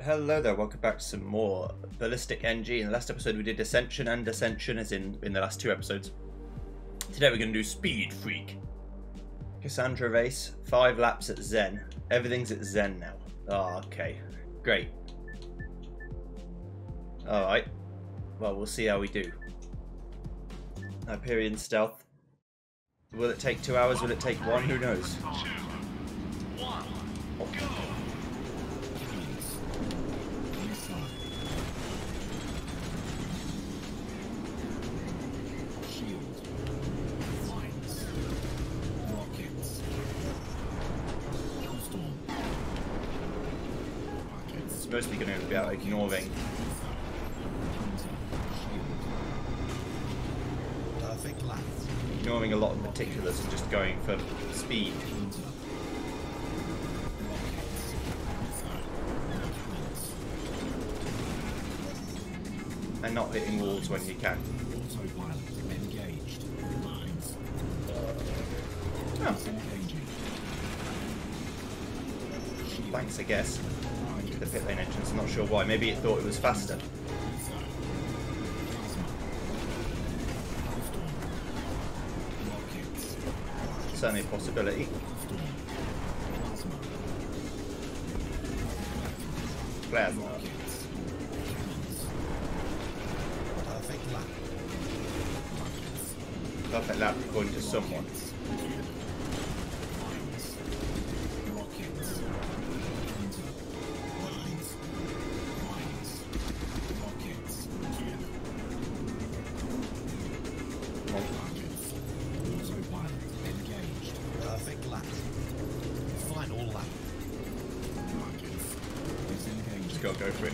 Hello there, welcome back to some more Ballistic NG. In the last episode we did Ascension and Ascension, as in the last two episodes. Today we're going to do Speed Freak. Cassandra race, 5 laps at Zen. Everything's at Zen now. Oh, okay. Great. Alright. Well, we'll see how we do. Hyperion Stealth. Will it take 2 hours? Will it take 1? Who knows? 2, 1, go! It's mostly going to be about ignoring a lot of particulars and just going for speed. And not hitting walls when you can. Oh. Thanks, I guess. The pit lane entrance, I'm not sure why. Maybe it thought it was faster. Certainly a possibility. Plasma. Perfect lap according to someone. Go for it.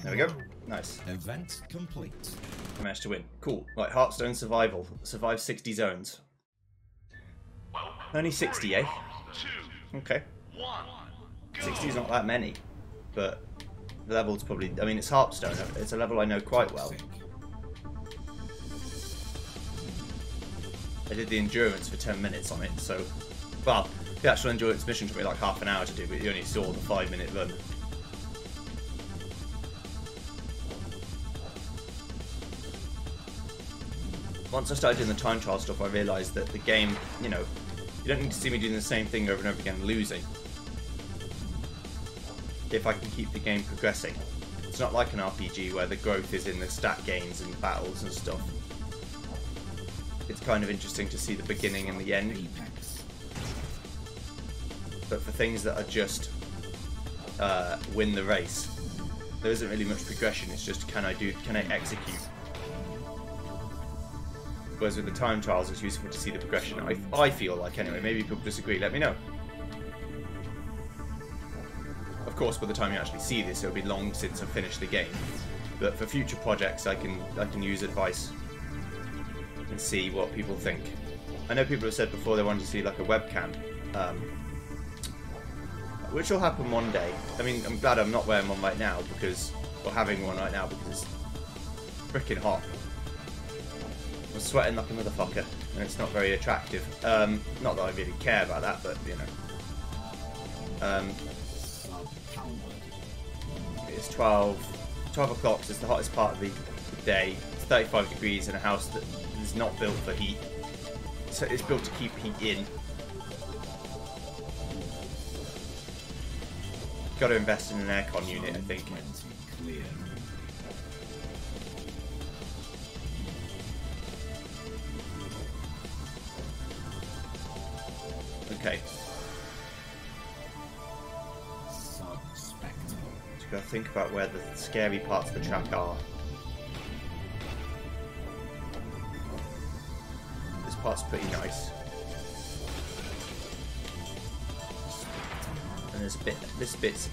There we go. Nice. Event complete. I managed to win. Cool. Right, Hearthstone Survival. Survive 60 zones. Only 60, eh? Okay. 60 is not that many, but the level's probably, I mean, it's Hearthstone. It's a level I know quite well. I did the endurance for 10 minutes on it, so, well, the actual endurance mission took me like half an hour to do, but you only saw the 5-minute run. Once I started doing the time trial stuff, I realised that the game, you know, you don't need to see me doing the same thing over and over again and losing. If I can keep the game progressing. It's not like an RPG where the growth is in the stat gains and battles and stuff. It's kind of interesting to see the beginning and the end. But for things that are just win the race, there isn't really much progression. It's just can I execute? Whereas with the time trials, it's useful to see the progression. I feel like, anyway. Maybe people disagree. Let me know. Of course, by the time you actually see this, it'll be long since I've finished the game. But for future projects, I can use advice and see what people think. I know people have said before they wanted to see like a webcam, which will happen one day. I mean, I'm glad I'm not wearing one right now or having one right now because it's freaking hot. I'm sweating like a motherfucker, and it's not very attractive. Not that I really care about that, but you know. It's 12 o'clock, so it's the hottest part of the day. It's 35 degrees in a house that is not built for heat. So it's built to keep heat in. Got to invest in an aircon unit, I think. Okay. Gotta think about where the scary parts of the track are. This part's pretty nice. And there's a bit, this bit's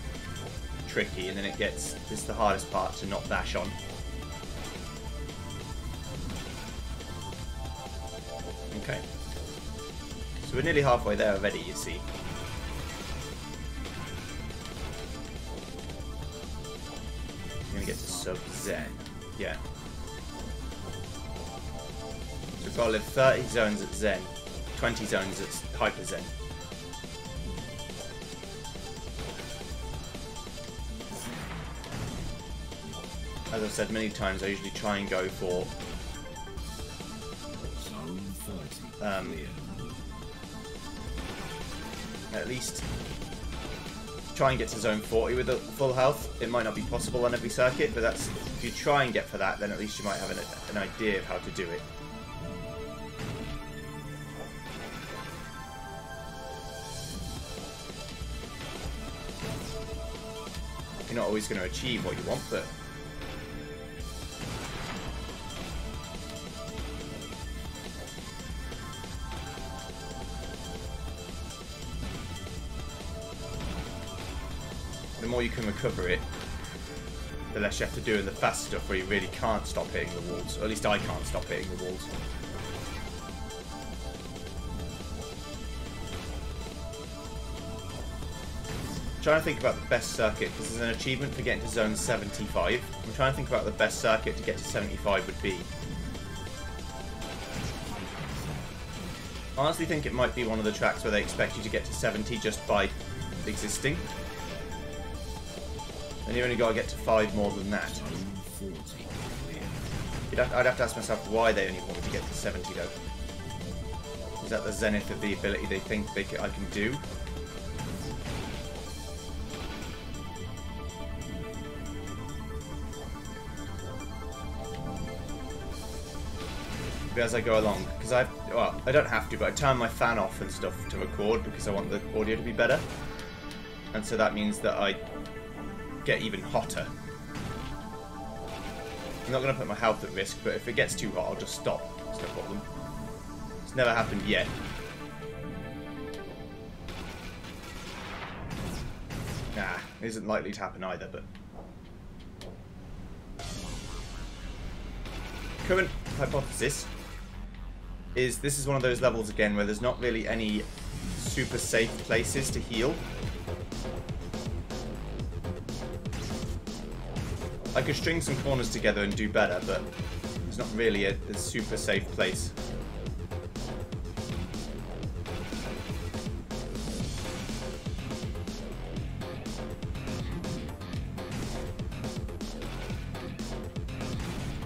tricky, and then this is the hardest part to not dash on. Okay. So we're nearly halfway there already, you see. we get to sub-Zen? Yeah. So we've got to live 30 zones at Zen, 20 zones at Hyper Zen. As I've said many times, I usually try and go for at least try and get to zone 40 with a full health. It might not be possible on every circuit, but that's, if you try and get for that, then at least you might have an idea of how to do it. You're not always going to achieve what you want, but the more you can recover it, the less you have to do in the fast stuff where you really can't stop hitting the walls. Or at least I can't stop hitting the walls. I'm trying to think about the best circuit, because there's an achievement for getting to zone 75. I'm trying to think about the best circuit to get to 75 would be. I honestly think it might be one of the tracks where they expect you to get to 70 just by existing. And you only got to get to 5 more than that. I'd have to ask myself why they only want me to get to 70 though. Is that the zenith of the ability they think I can do? Maybe as I go along, because well, I don't have to, but I turn my fan off and stuff to record because I want the audio to be better. And so that means that I get even hotter. I'm not going to put my health at risk, but if it gets too hot, I'll just stop. It's no problem. It's never happened yet. Nah, it isn't likely to happen either, but... Current hypothesis is this is one of those levels again where there's not really any super safe places to heal. I could string some corners together and do better, but it's not really a super safe place.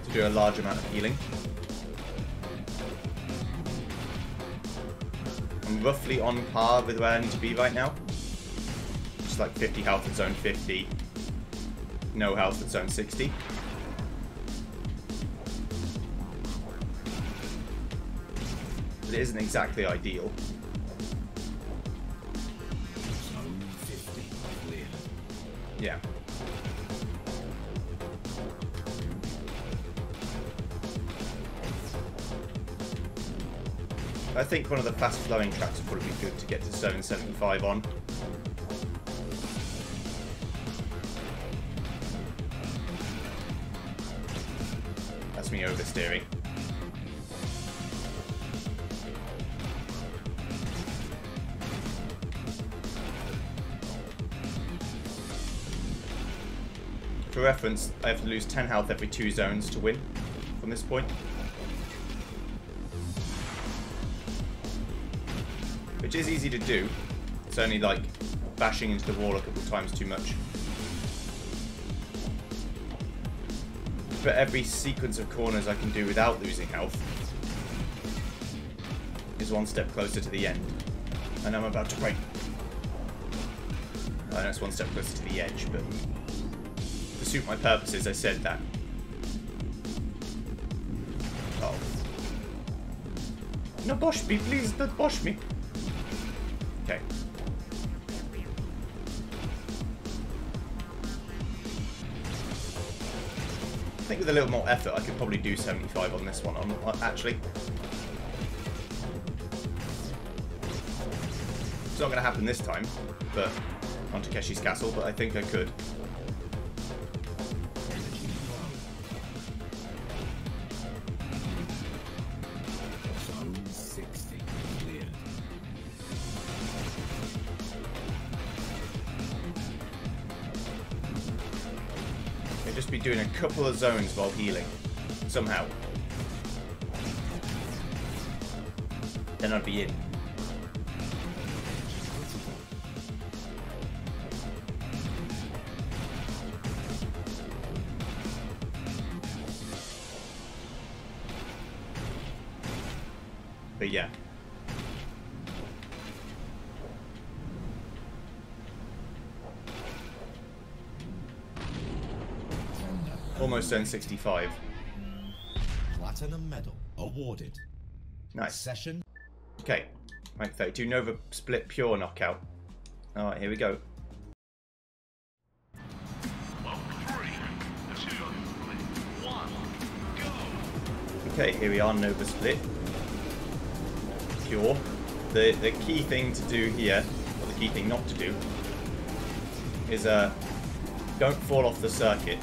To do a large amount of healing. I'm roughly on par with where I need to be right now. Just like 50 health at zone 50. No health at zone 60. But it isn't exactly ideal. Zone 50 clear. Yeah. I think one of the fast flowing tracks would probably be good to get to zone 75 on. That's me oversteering. For reference, I have to lose 10 health every 2 zones to win from this point. Which is easy to do. It's only like bashing into the wall a couple times too much. But every sequence of corners I can do without losing health is one step closer to the end. And I'm about to break. I know it's one step closer to the edge, but to suit my purposes, I said that. Oh. No, bosh me, please, don't bosh me. Okay. I think with a little more effort, I could probably do 75 on this one, actually. It's not going to happen this time, but on Takeshi's Castle, but I think I could. Zone 60 clear. just be doing a couple of zones while healing. Somehow. Then I'd be in. But yeah. Almost done 65. Platinum medal awarded. Nice. Session. Okay. Rank 32 Nova split pure knockout. Alright, here we go. 3, 2, 1, go! Okay, here we are, Nova split. Pure. The key thing to do here, or the key thing not to do, is don't fall off the circuit.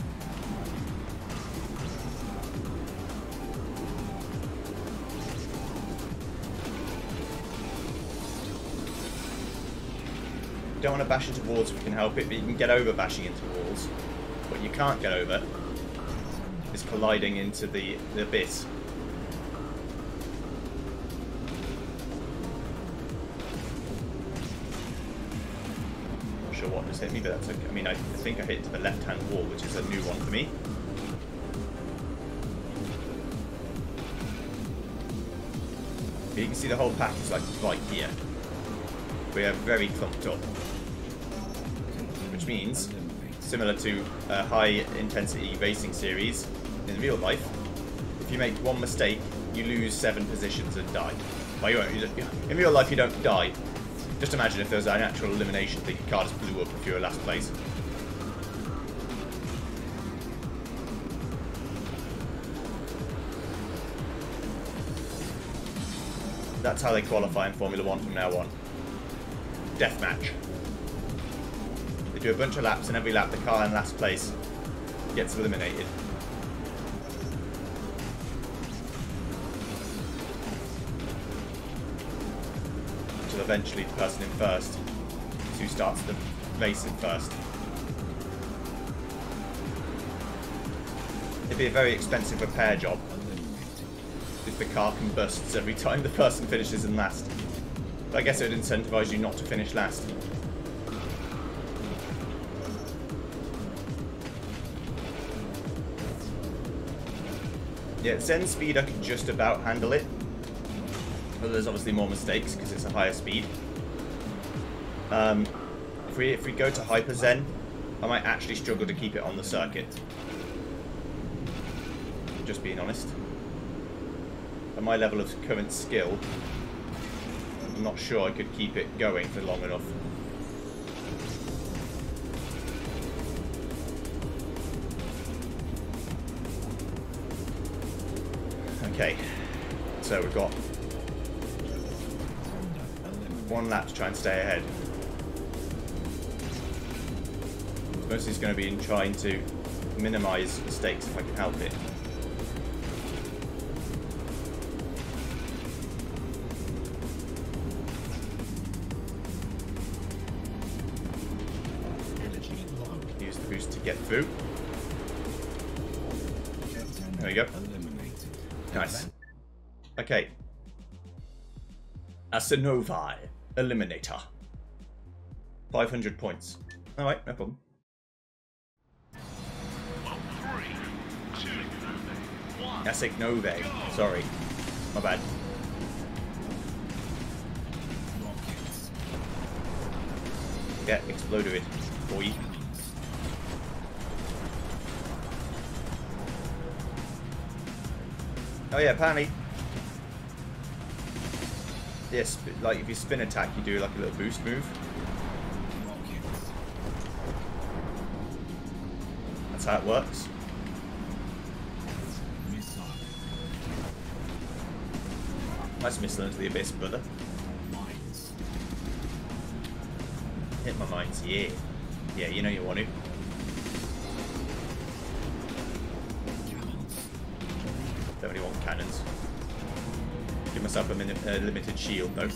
You don't want to bash into walls if you can help it, but you can get over bashing into walls. What you can't get over is colliding into the abyss. Not sure what just hit me, but that's okay. I mean, I think I hit to the left-hand wall, which is a new one for me. But you can see the whole pack is like right here. We are very clumped up. Which means, similar to a high-intensity racing series in real life, if you make one mistake, you lose 7 positions and die. Well, you won't. In real life, you don't die. Just imagine if there was a natural elimination, the car just blew up if you were last place. That's how they qualify in Formula 1 from now on. Deathmatch. They do a bunch of laps, and every lap the car in last place gets eliminated. Until eventually the person in first is who starts the race in first. It'd be a very expensive repair job if the car combusts every time the person finishes in last. But I guess it would incentivize you not to finish last. Yeah, Zen speed I can just about handle it. But there's obviously more mistakes because it's a higher speed. If we go to Hyper Zen, I might actually struggle to keep it on the circuit. Just being honest. At my level of current skill, I'm not sure I could keep it going for long enough. Okay, so we've got 1 lap to try and stay ahead. Mostly it's going to be in trying to minimise mistakes if I can help it. Use the boost to get through. There we go. Nice. Okay. Asinovi Eliminator. 500 points. Alright, no problem. 3, 2, 1. Asinovi. Sorry. My bad. Get exploded, boy. Oh yeah, apparently. Yes, like if you spin attack, you do like a little boost move. That's how it works. Nice missile into the abyss, brother. Hit my mines, yeah. Yeah, you know you want to. Don't really want cannons. Give myself a limited shield though.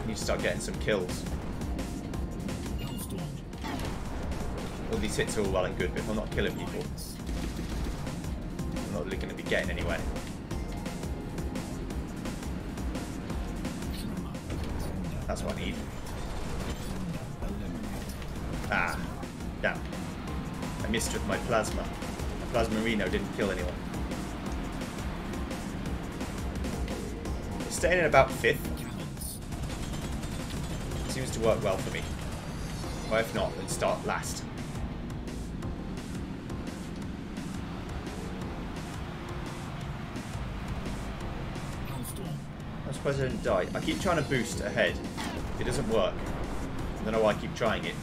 Need to start getting some kills. All these hits are all well and good, but if I'm not killing people, I'm not really going to be getting anywhere. That's what I need. Ah, damn. I missed with my plasma. My Plasmarino didn't kill anyone. Staying in about 5th seems to work well for me. Or if not, then start last. I'm surprised I didn't die. I keep trying to boost ahead. It doesn't work. I don't know why I keep trying it.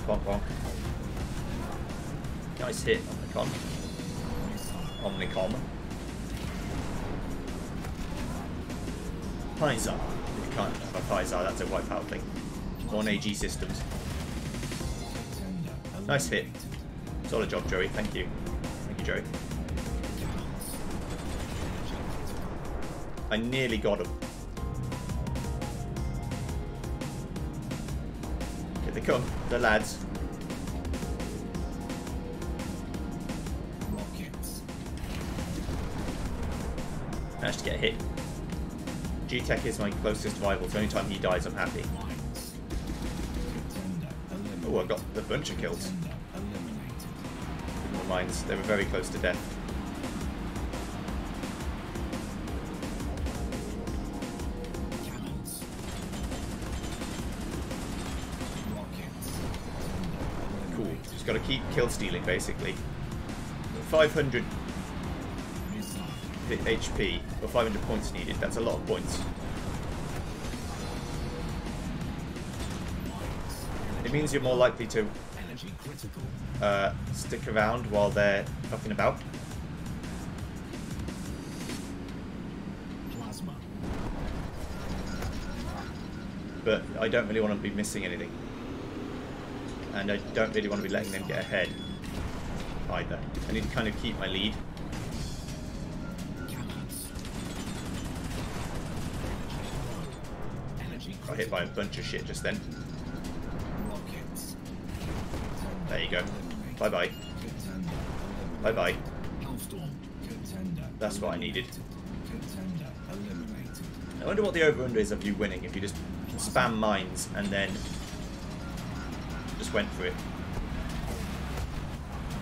Bonk bonk. Nice hit, Omnicom. Omnicom. Pizar. You can't have a Pizar, that's a wipeout thing. On AG systems. Nice hit. Solid job, Joey. Thank you. Thank you, Joey. I nearly got him. Here they come, the lads. Managed to get a hit. G-Tech is my closest rival, so anytime he dies I'm happy. Oh, I got a bunch of kills. More mines, they were very close to death. Cool, just got to keep kill stealing basically. 500 HP, or 500 points needed, that's a lot of points. It means you're more likely to stick around while they're fucking about. But I don't really want to be missing anything. And I don't really want to be letting them get ahead either. I need to kind of keep my lead. Got hit by a bunch of shit just then. There you go. Bye bye. Bye bye. That's what I needed. I wonder what the over-under is of you winning if you just spam mines and then just went for it.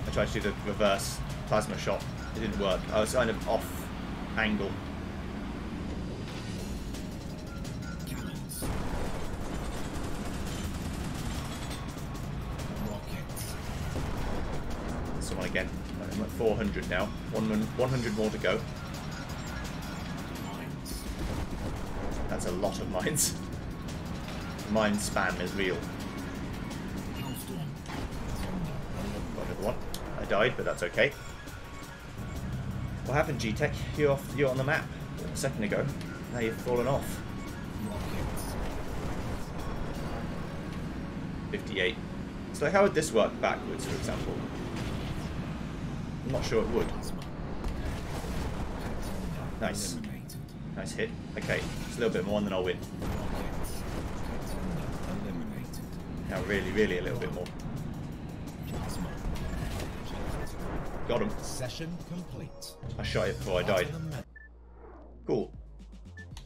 I tried to do the reverse plasma shot. It didn't work. I was kind of off angle. Someone again. I'm at 400 now. 100 more to go. That's a lot of mines. Mine spam is real. Got another one. I died, but that's okay. What happened, G-Tech? You're on the map a second ago. Now you've fallen off. 58. So how would this work backwards, for example? I'm not sure it would. Nice. Nice hit. Okay, just a little bit more and then I'll win. Now really, really a little bit more. Got him. Session complete. I shot it before I died. Cool.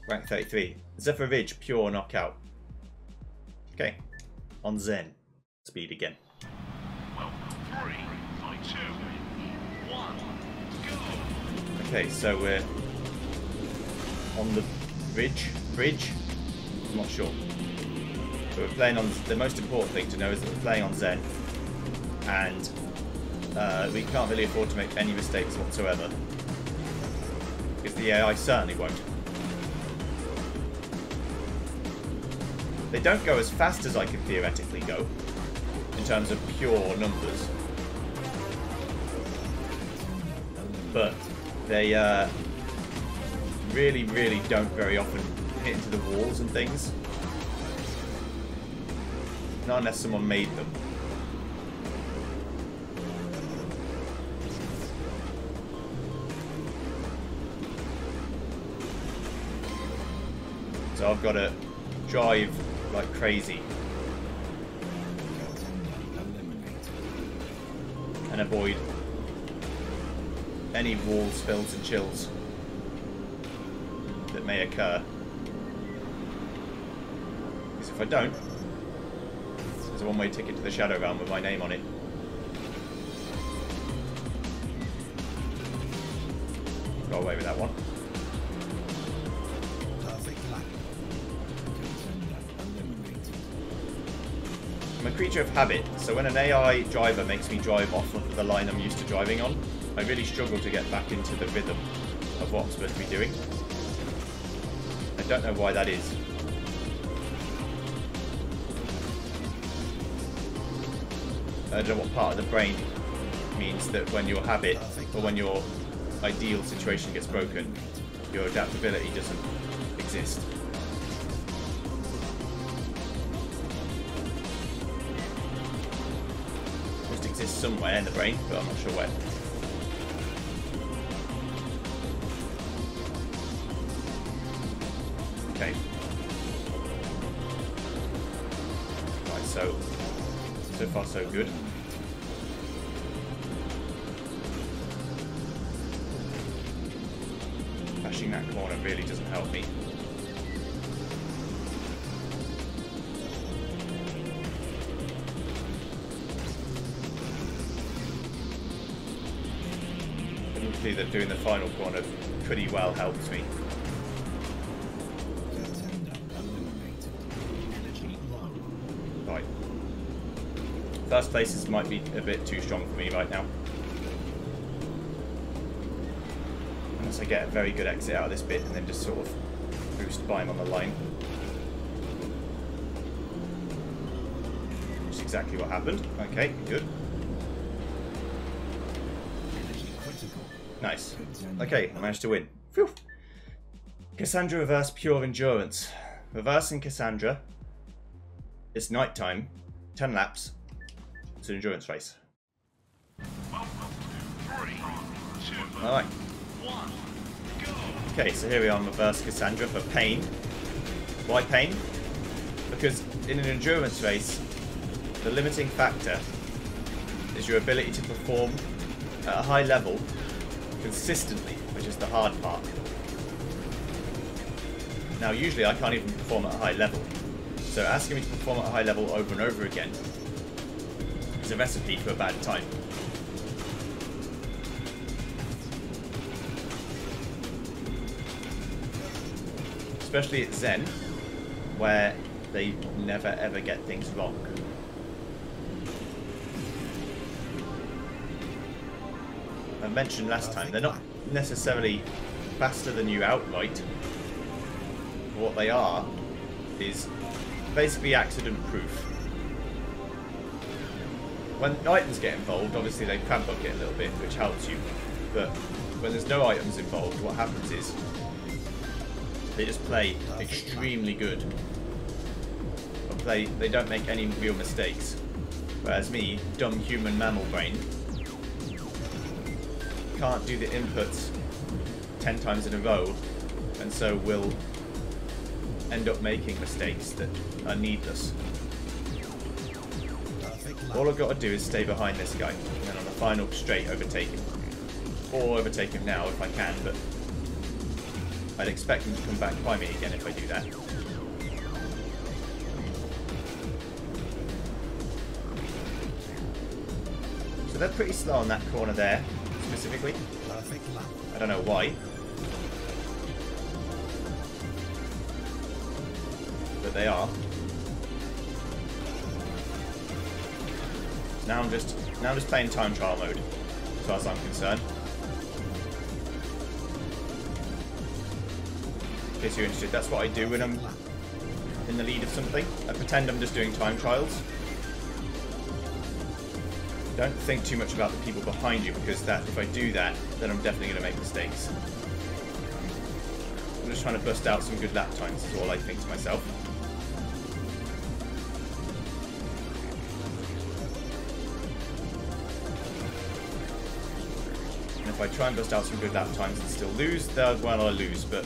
Rank 33. Zephyr Ridge, pure knockout. Okay. On Zen. Speed again. Well, 3, 2, 1, go! Okay, so we're on the bridge. I'm not sure. But we're playing on, the most important thing to know is that we're playing on Zen. And we can't really afford to make any mistakes whatsoever. Because the AI certainly won't. They don't go as fast as I could theoretically go, in terms of pure numbers. But they really, really don't very often hit into the walls and things. Not unless someone made them. So I've got to drive like crazy and avoid any wall spills and chills that may occur. Because if I don't, there's a one-way ticket to the Shadow Realm with my name on it. Got away with that one. Perfect lap. Contender eliminated. I'm a creature of habit, so when an AI driver makes me drive off of the line I'm used to driving on, I really struggle to get back into the rhythm of what I'm supposed to be doing. I don't know why that is. I don't know what part of the brain means that when your habit or when your ideal situation gets broken, your adaptability doesn't exist. It must exist somewhere in the brain, but I'm not sure where. Okay. Right, so far so good. Bashing that corner really doesn't help me. Hopefully that doing the final corner pretty well helps me. Contender eliminated. Energy low. Right. First places might be a bit too strong for me right now. Unless I get a very good exit out of this bit and then just sort of boost by him on the line. Which is exactly what happened. Okay, good. Energy critical. Nice. Contender Okay, I managed to win. Phew. Cassandra Reverse Pure Endurance. Reversing Cassandra. It's night time. 10 laps. It's an endurance race. Welcome to 3, 2, Alright. 1, go! Okay, so here we are on Reverse Cassandra for pain. Why pain? Because in an endurance race, the limiting factor is your ability to perform at a high level consistently, which is the hard part. Now, usually I can't even perform at a high level, so asking me to perform at a high level over and over again is a recipe for a bad time. Especially at Zen, where they never ever get things wrong. I mentioned last time, they're not necessarily faster than you outright. What they are is basically accident proof. When items get involved, obviously they crab bucket a little bit, which helps you. But when there's no items involved, what happens is they just play extremely good. They don't make any real mistakes. Whereas me, dumb human mammal brain, can't do the inputs 10 times in a row, and so will end up making mistakes that are needless. All I've got to do is stay behind this guy, and then on the final straight overtake him. Or overtake him now if I can, but I'd expect him to come back by me again if I do that. So they're pretty slow on that corner there, specifically. Perfect lap. I don't know why. But they are. Now I'm just playing time trial mode, as far as I'm concerned. In case you're interested, that's what I do when I'm in the lead of something. I pretend I'm just doing time trials. Don't think too much about the people behind you, because that if I do that, then I'm definitely going to make mistakes. I'm just trying to bust out some good lap times, is all I think to myself. And if I try and bust out some good lap times and still lose, then well, I'll lose, but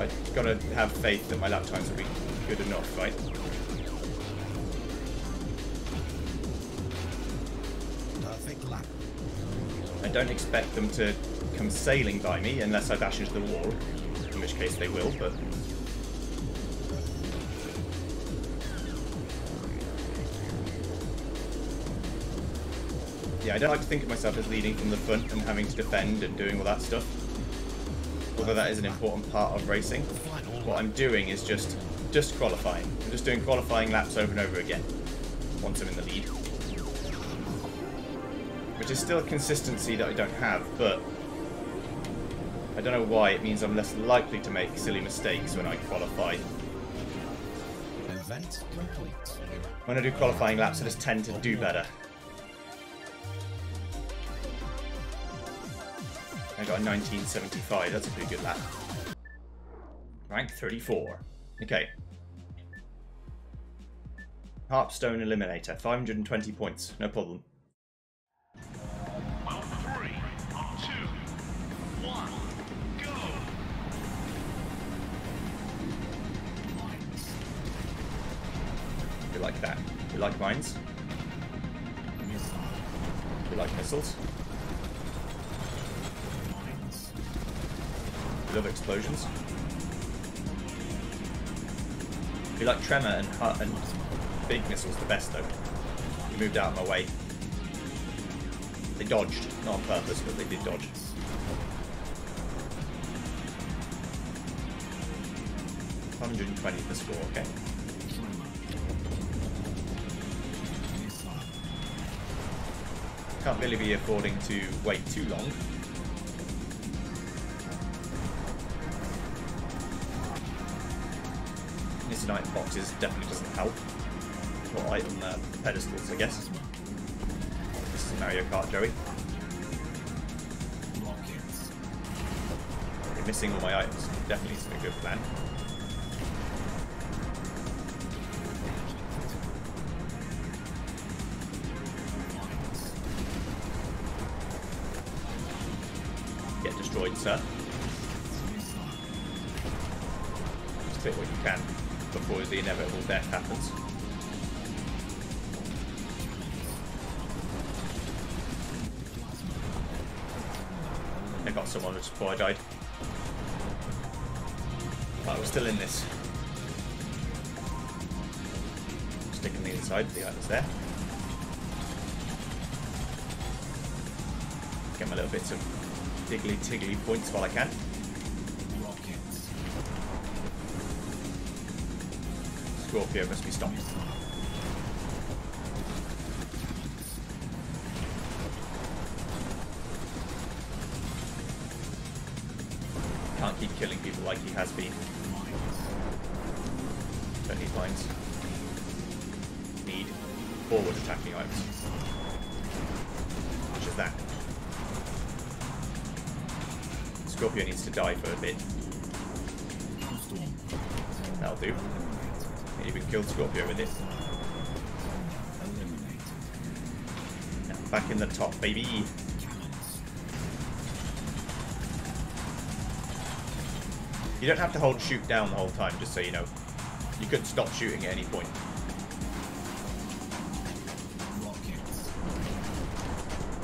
I've got to have faith that my lap times will be good enough, right? I don't expect them to come sailing by me unless I bash into the wall, in which case they will, but... Yeah, I don't like to think of myself as leading from the front and having to defend and doing all that stuff. Although that is an important part of racing. What I'm doing is just qualifying. I'm just doing qualifying laps over and over again, once I'm in the lead. Which is still a consistency that I don't have, but I don't know why. It means I'm less likely to make silly mistakes when I qualify. Event complete. When I do qualifying laps, I just tend to do better. I got a 1975, that's a pretty good lap. Rank 34. Okay. Harpstone Eliminator, 520 points, no problem. 3, 2, 1, go! We like that. We like mines. We like missiles. We love explosions. We like Tremor and big missiles the best though. He moved out of my way. They dodged, not on purpose, but they did dodge. $120 the score, okay. Can't really be affording to wait too long. Missing item boxes definitely doesn't help. Or item pedestals, I guess. This is Mario Kart, Joey. Okay, missing all my items definitely isn't a good plan. Get destroyed, sir. Just take what you can before the inevitable death happens. I got someone just before I died. But we're still in this. Stick on the inside, the item's there. Get my little bits of tiggly points while I can. Scorpio must be stopped. Can't keep killing people like he has been. Don't need mines. Need forward attacking items. Which is that. Scorpio needs to die for a bit. That'll do. And you can kill Scorpio with it. Now back in the top, baby. You don't have to hold shoot down the whole time, just so you know. You could stop shooting at any point.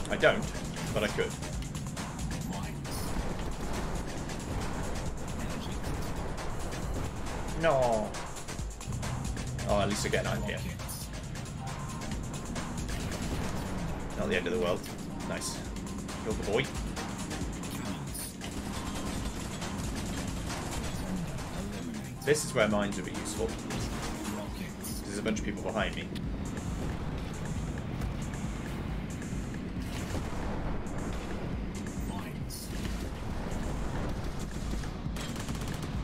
I don't, but I could. No. Oh, at least I get an item here. Not the end of the world. Nice. Kill the boy. This is where mines would be useful. There's a bunch of people behind me.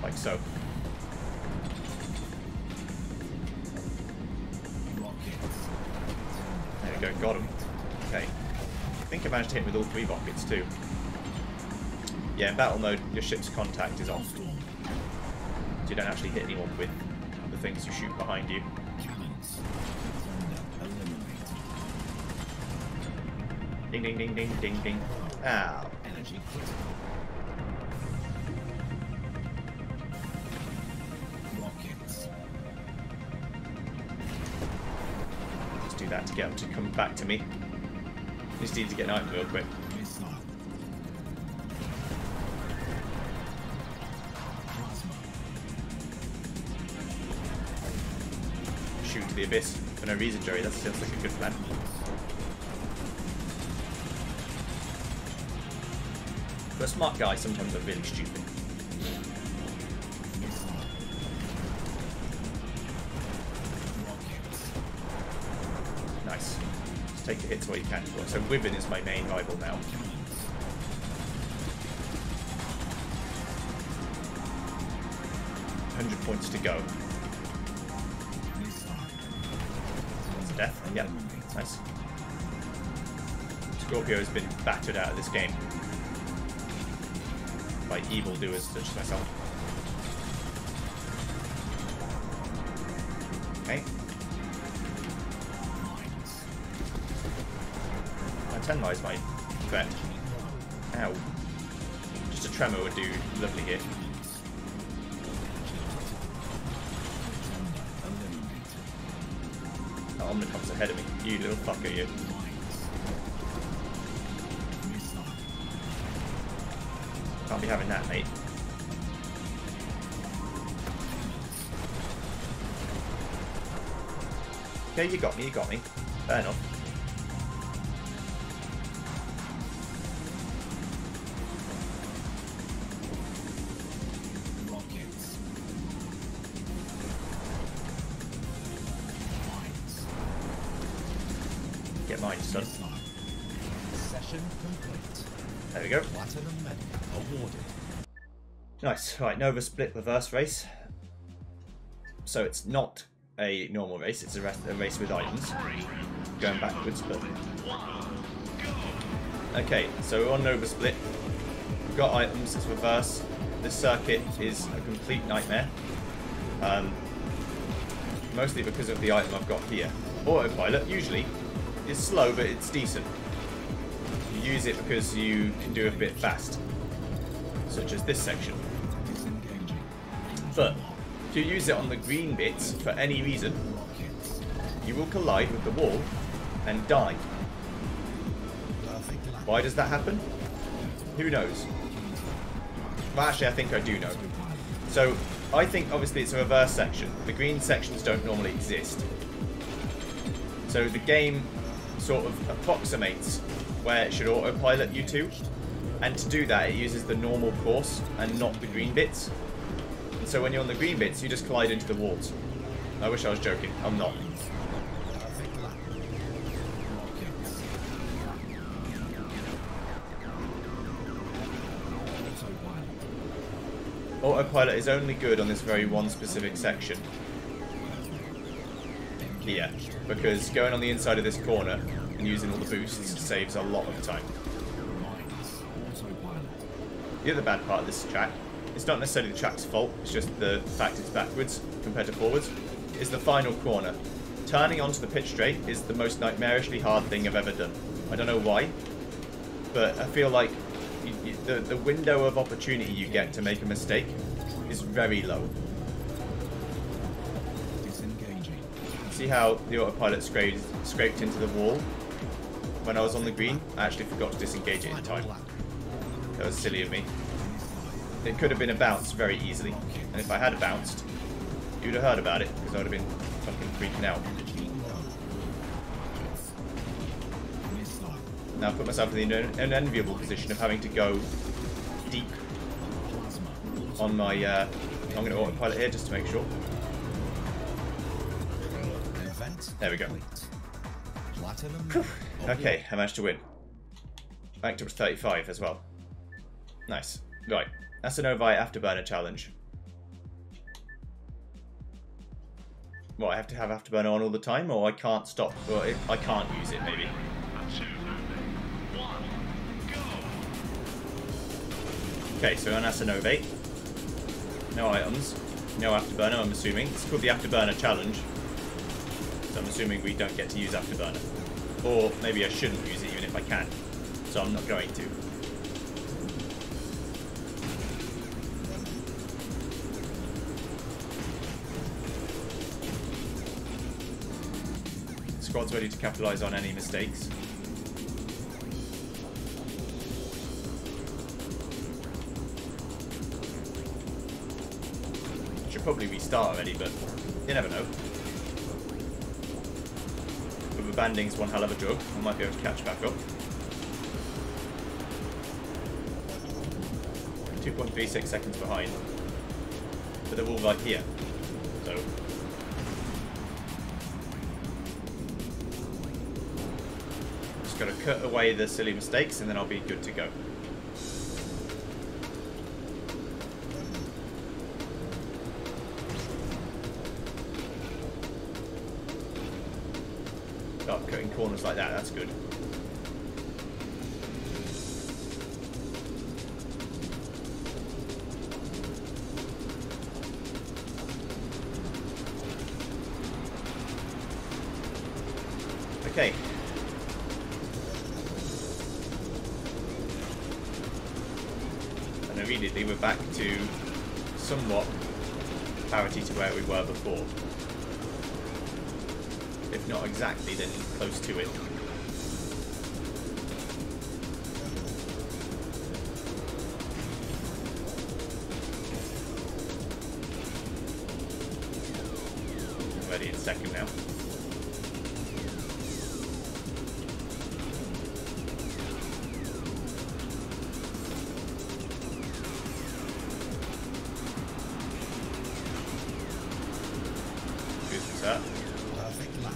Like so. There we go, got him. Okay. I think I managed to hit with all 3 rockets too. Yeah, in battle mode, your ship's contact is off. So you don't actually hit anyone with the things you shoot behind you. Ding ding ding ding ding ding. Ow. Just do that to get them to come back to me. Just need to get an item real quick. shoot into the abyss for no reason, Joey. That sounds like a good plan. But a smart guy sometimes are really stupid. Nice. Just take the hits where you can. So Wyvern is my main rival now. Points to go. That's a death. Yeah, nice. Scorpio has been battered out of this game by evildoers such as myself. Okay. My 10 lies my threat. Ow. Just a tremor would do lovely here. Omnicomp's ahead of me. You little fucker, you. Can't be having that, mate. Okay, you got me, you got me. Fair enough. Get mine, son. Session complete. There we go. Platinum medal awarded. Nice. Right, Nova Split reverse race. So it's not a normal race, it's a race with items. Going backwards, but... Okay, so we're on Nova Split. We've got items, it's reverse. This circuit is a complete nightmare. Mostly because of the item I've got here. Autopilot, usually, is slow, but it's decent. You use it because you can do a bit fast. Such as this section. But if you use it on the green bits for any reason, you will collide with the wall and die. Why does that happen? Who knows? Well, actually, I think I do know. So, I think obviously it's a reverse section. The green sections don't normally exist. So the game sort of approximates where it should autopilot you to. And to do that, it uses the normal course and not the green bits. And so when you're on the green bits, you just collide into the walls. I wish I was joking. I'm not. Autopilot is only good on this very one specific section. Here. Because going on the inside of this corner and using all the boosts saves a lot of time. The other bad part of this track, it's not necessarily the track's fault, it's just the fact it's backwards compared to forwards, is the final corner. Turning onto the pitch straight is the most nightmarishly hard thing I've ever done. I don't know why, but I feel like the window of opportunity you get to make a mistake is very low. See how the autopilot scraped into the wall when I was on the green? I actually forgot to disengage it in time. That was silly of me. It could have been a bounce very easily, and if I had bounced, you'd have heard about it, because I would have been fucking freaking out. Now I've put myself in the unenviable position of having to go deep on my... I'm going to autopilot here just to make sure. There we go. Okay, I managed to win. Back to 35 as well. Nice. Right, that's an Novi Afterburner challenge. What, I have to have Afterburner on all the time, or I can't stop, or I can't use it maybe? 2, 1, go! Okay, so on Asanovate, no items, no Afterburner, I'm assuming. It's called the Afterburner challenge, so I'm assuming we don't get to use Afterburner. Or maybe I shouldn't use it even if I can, so I'm not going to. Squad's ready to capitalise on any mistakes. Should probably restart already, but you never know. banding's one hell of a drug. I might be able to catch back up. 2.36 seconds behind. But they're all right here. So just got to cut away the silly mistakes and then I'll be good to go. Start cutting corners like that, that's good. Okay. And immediately we're back to somewhat parity to where we were before. If not exactly, then close to it. I'm ready in second now. Perfect lap.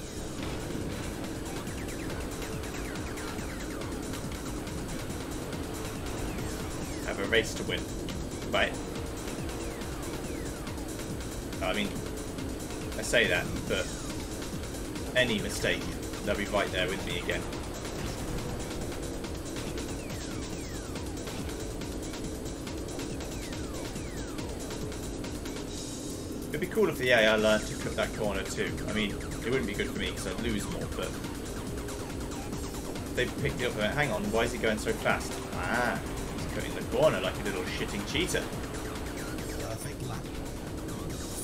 Have a race to win, right? I mean, I say that, but any mistake, they'll be right there with me again. It'd be cool if the AI learned to cut that corner too. I mean, it wouldn't be good for me because I'd lose more, but they picked it up and went, hang on, why is he going so fast? Ah, he's cutting the corner like a little shitting cheater. Perfect lap.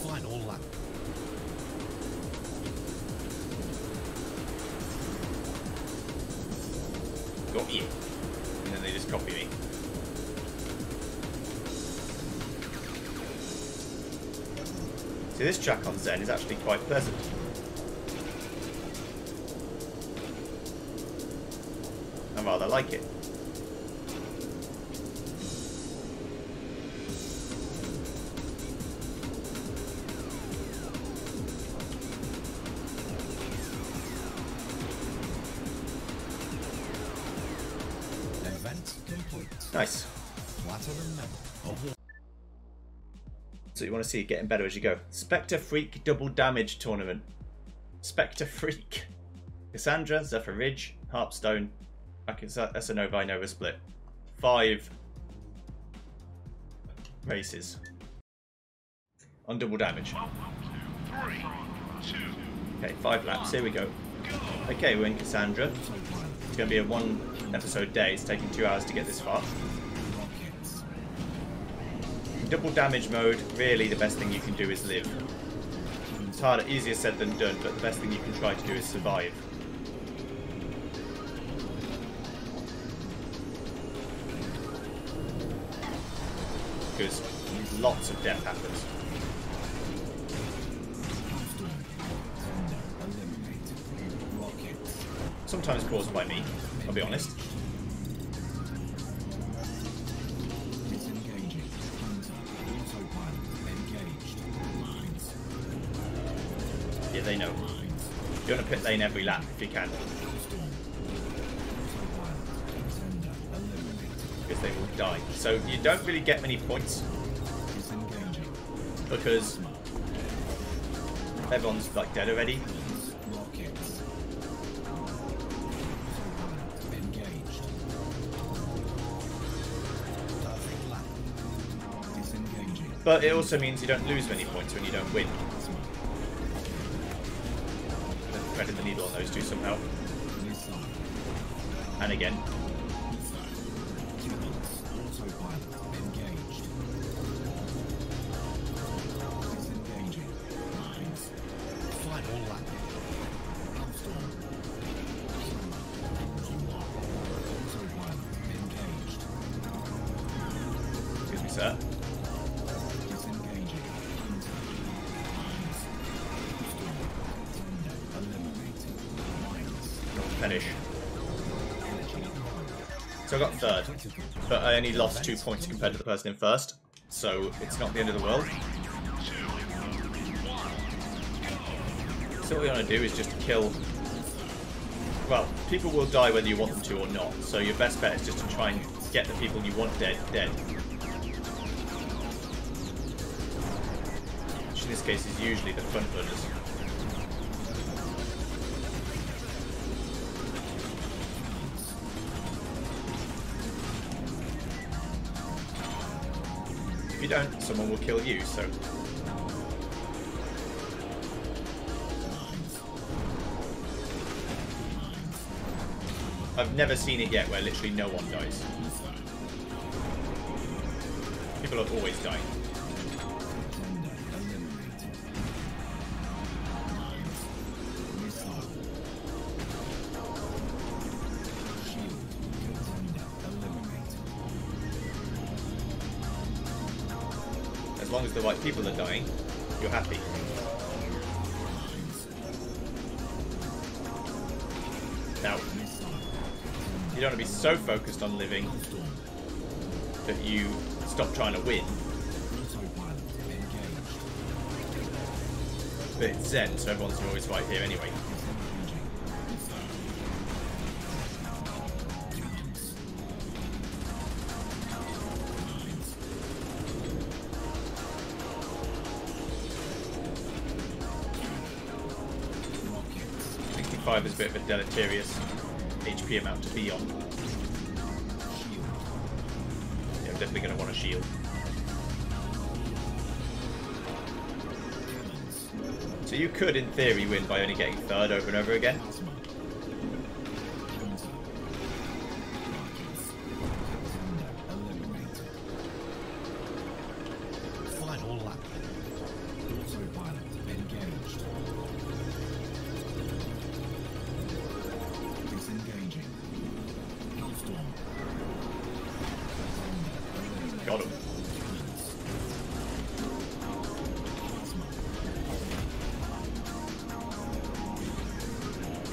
Final lap. Got you. And then they just copy me. See, this track on Zen is actually quite pleasant. I rather like it. Event complete. Nice. Platinum medal award. So you want to see it getting better as you go. Spectre Freak double damage tournament. Spectre Freak. Cassandra, Zephyr Ridge, Harpstone. That's a Novi Nova split. 5 races on double damage. 3, 2, Okay, 5 laps. Here we go. Okay, we're in Cassandra. It's going to be a 1 episode day. It's taking 2 hours to get this far. Double damage mode, really the best thing you can do is live. It's harder, easier said than done, but the best thing you can try to do is survive. Because lots of death happens. Sometimes caused by me, I'll be honest. Yeah, they know. You want to pit lane every lap if you can. Because they will die. So you don't really get many points. Because everyone's like dead already. But it also means you don't lose many points when you don't win. Threaded the needle on those two somehow. And again. Final lap. Excuse me, sir. replenish. So I got third, but I only lost 2 points compared to the person in first, so it's not the end of the world. So what we want to do is just kill... Well, people will die whether you want them to or not, so your best bet is just to try and get the people you want dead. Which in this case is usually the front runners. If you don't, someone will kill you, so... I've never seen it yet where literally no one dies. People are always dying. As long as the right people are dying, you're happy. Now, you don't want to be so focused on living that you stop trying to win. But it's Zen, so everyone's always right here anyway. Is a bit of a deleterious HP amount to be on. Yeah, I'm definitely going to want a shield. So you could, in theory, win by only getting third over and over again. Final lap. Autopilot engaged. Disengaging. Hellstorm. Got him.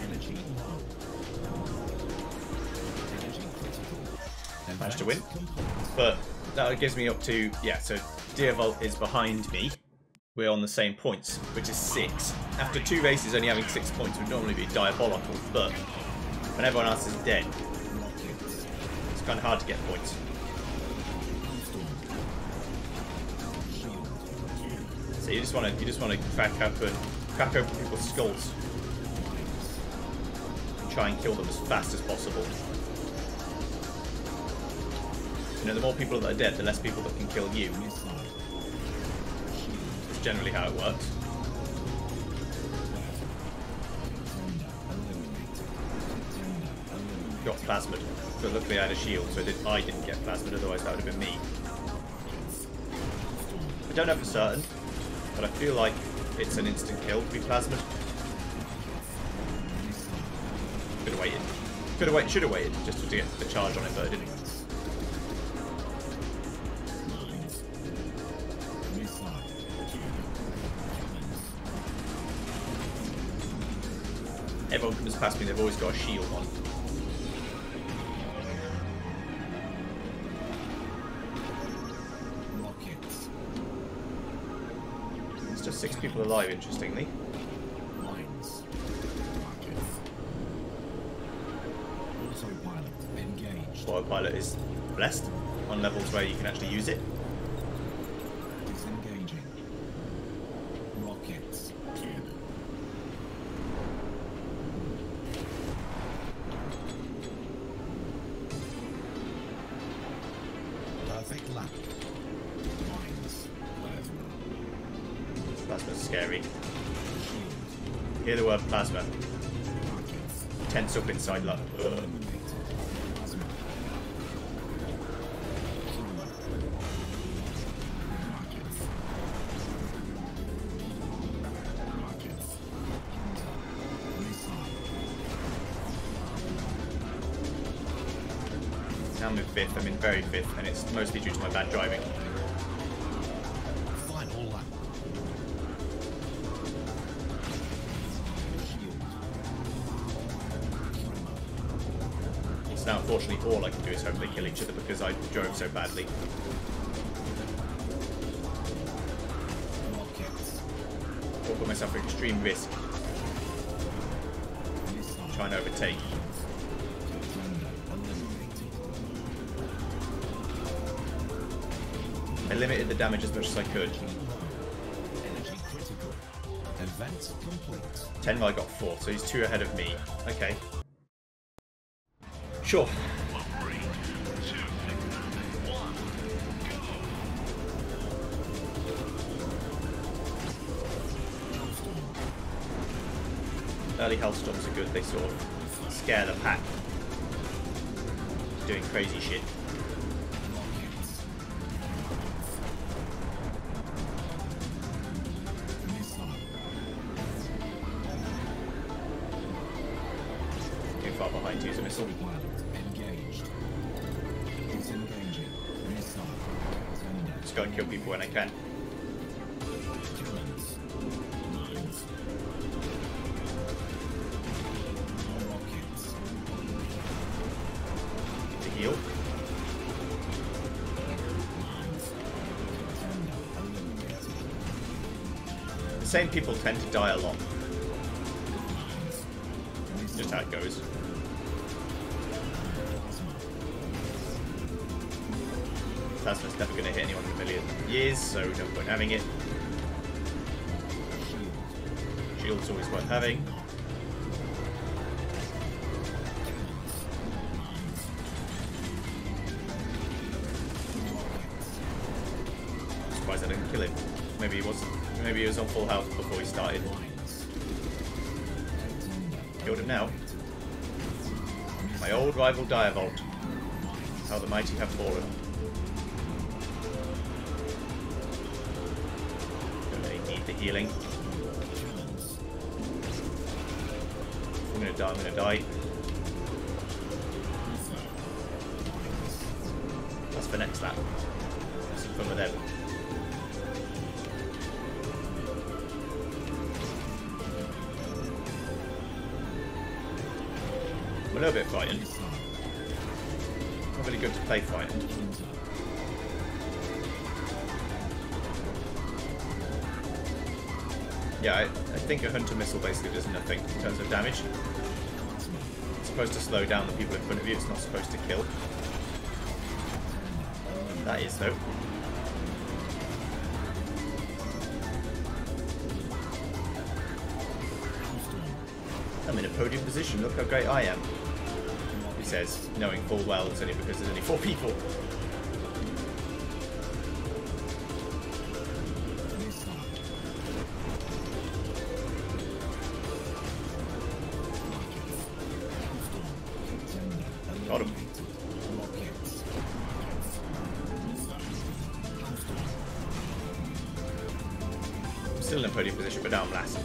Energy low. Energy critical. Managed to win. But that gives me up to, yeah, so Deervolt is behind me. We're on the same points, which is 6. After 2 races, only having 6 points would normally be diabolical, but when everyone else is dead, it's kind of hard to get points. So you just want to crack open people's skulls and try and kill them as fast as possible. You know, the more people that are dead, the less people that can kill you. That's generally how it works. Got plasmid, but luckily I had a shield, so I didn't get plasmid, otherwise that would have been me. I don't know for certain, but I feel like it's an instant kill to be plasmid. Could have waited. Should have waited just to get the charge on it, but I didn't. Everyone comes past me, they've always got a shield on. There's just 6 people alive, interestingly. Autopilot engaged. Autopilot is blessed on levels where you can actually use it. Disengaging. Rockets. Perfect lap. Mines. Plasma's scary. Hear the word plasma. Tense up inside, like, ugh. Now I'm in 5th, I'm in very 5th, and it's mostly due to my bad driving. Final lap. So now, unfortunately, all I can do is hope they kill each other because I drove so badly. Rockets. I'll put myself at extreme risk trying to overtake. Contender eliminated. I limited the damage as much as I could. Energy critical. Event complete. Tenrai got 4, so he's 2 ahead of me. Okay. Sure. 3, 2, 1, go! Early Hellstorms are good. They sort of scare the pack. Doing crazy shit. Rockets. Missile. Too far behind to use a missile. Pilot engaged. Disengaging. Missile. Tender. Just gotta kill people when I can. Killings. Mines. Rockets. To heal. Mines. Tender eliminated. The same people tend to die a lot. Mines. Just how it goes. Plasma's never going to hit anyone in a million years, so no point having it. Shield. Shield's always worth having. I'm surprised I didn't kill him. Maybe he wasn't. Maybe he was on full health before he started. Mines. Killed him now. My old rival Direbolt. How the mighty have fallen. Don't really need the healing. I'm gonna die, I'm gonna die. That's for next lap. Have some fun with them. I'm a little bit frightened. Not really good to play frightened. Yeah, I think a Hunter missile basically does nothing in terms of damage. It's supposed to slow down the people in front of you, it's not supposed to kill. That is, though. I'm in a podium position, look how great I am. He says, knowing full well it's only because there's only 4 people. Got him. I'm still in a podium position, but now I'm last.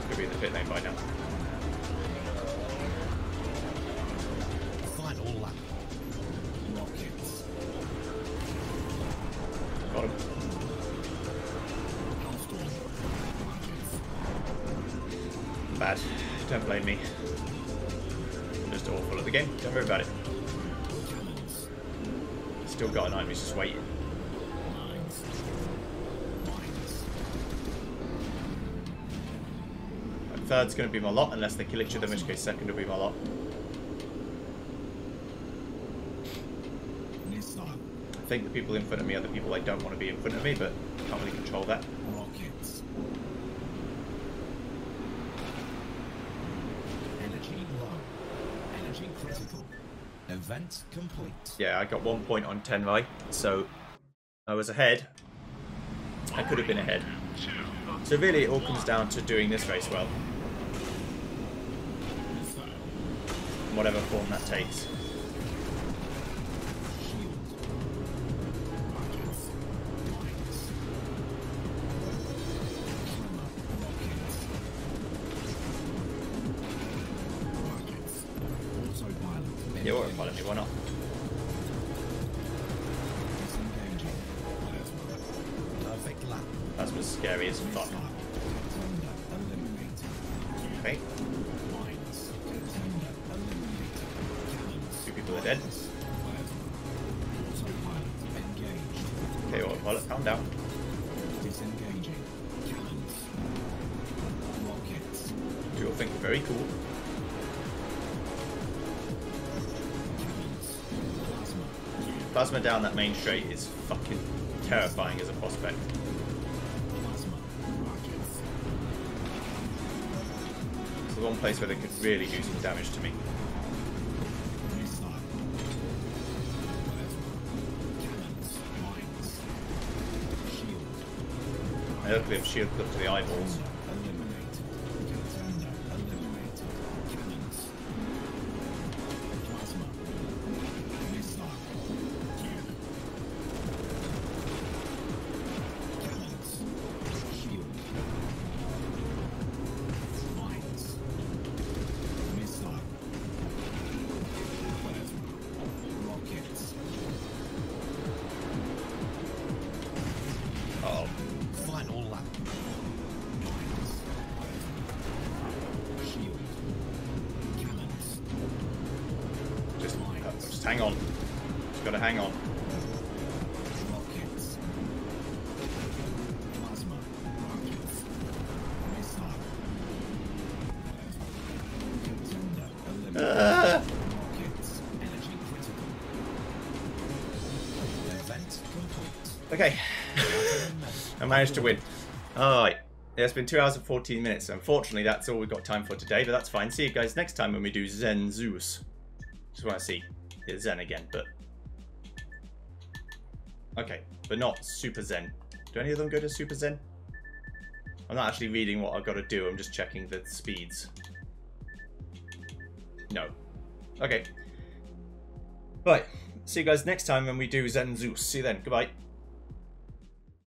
Could be in the pit lane by now. Final lap. Rockets. Got him. Bad. Don't blame me. I'm just awful at the game. Don't worry about it. Still got an eye, he's just waiting. And third's going to be my lot, unless they kill each other, in which case second will be my lot. I think the people in front of me are the people I don't want to be in front of me, but I can't really control that. Rockets. Energy low. Energy critical. Event complete. Yeah, I got 1 point on Tenrai, so I was ahead. I could have been ahead. So really it all comes down to doing this race well. In whatever form that takes. Yeah, autopilot me, why not? Perfect lap. That's what's scary as fuck. Pilot, calm down. Disengaging. Cannons. Rockets. You all think we're very cool. Cannons. Plasma. Plasma down that main straight is fucking terrifying as a prospect. Plasma. Rockets. It's the one place where they could really do some damage to me. Missile. Plasma. Cannons. Mines. Shield. I look at them shield up to the eyeballs. Eliminated. Contender eliminated. Cannons. Plasma. Missile. Cannons. Shield. Mines. Missile. Plasma. Rockets. Oh, Final lap. Mines. Shield. Cannons. just hang on. Just gotta hang on. Rockets. Plasma. Rockets. Missile. Contender eliminated. Rockets. Energy critical. Event complete. Okay, I managed to win. Alright, yeah, it's been 2 hours and 14 minutes. Unfortunately, that's all we've got time for today, but that's fine. See you guys next time when we do Zen Zeus. Just want to see the Zen again, but... Okay, but not Super Zen. Do any of them go to Super Zen? I'm not actually reading what I've got to do, I'm just checking the speeds. No. Okay. Right, see you guys next time when we do Zen Zeus. See you then, goodbye.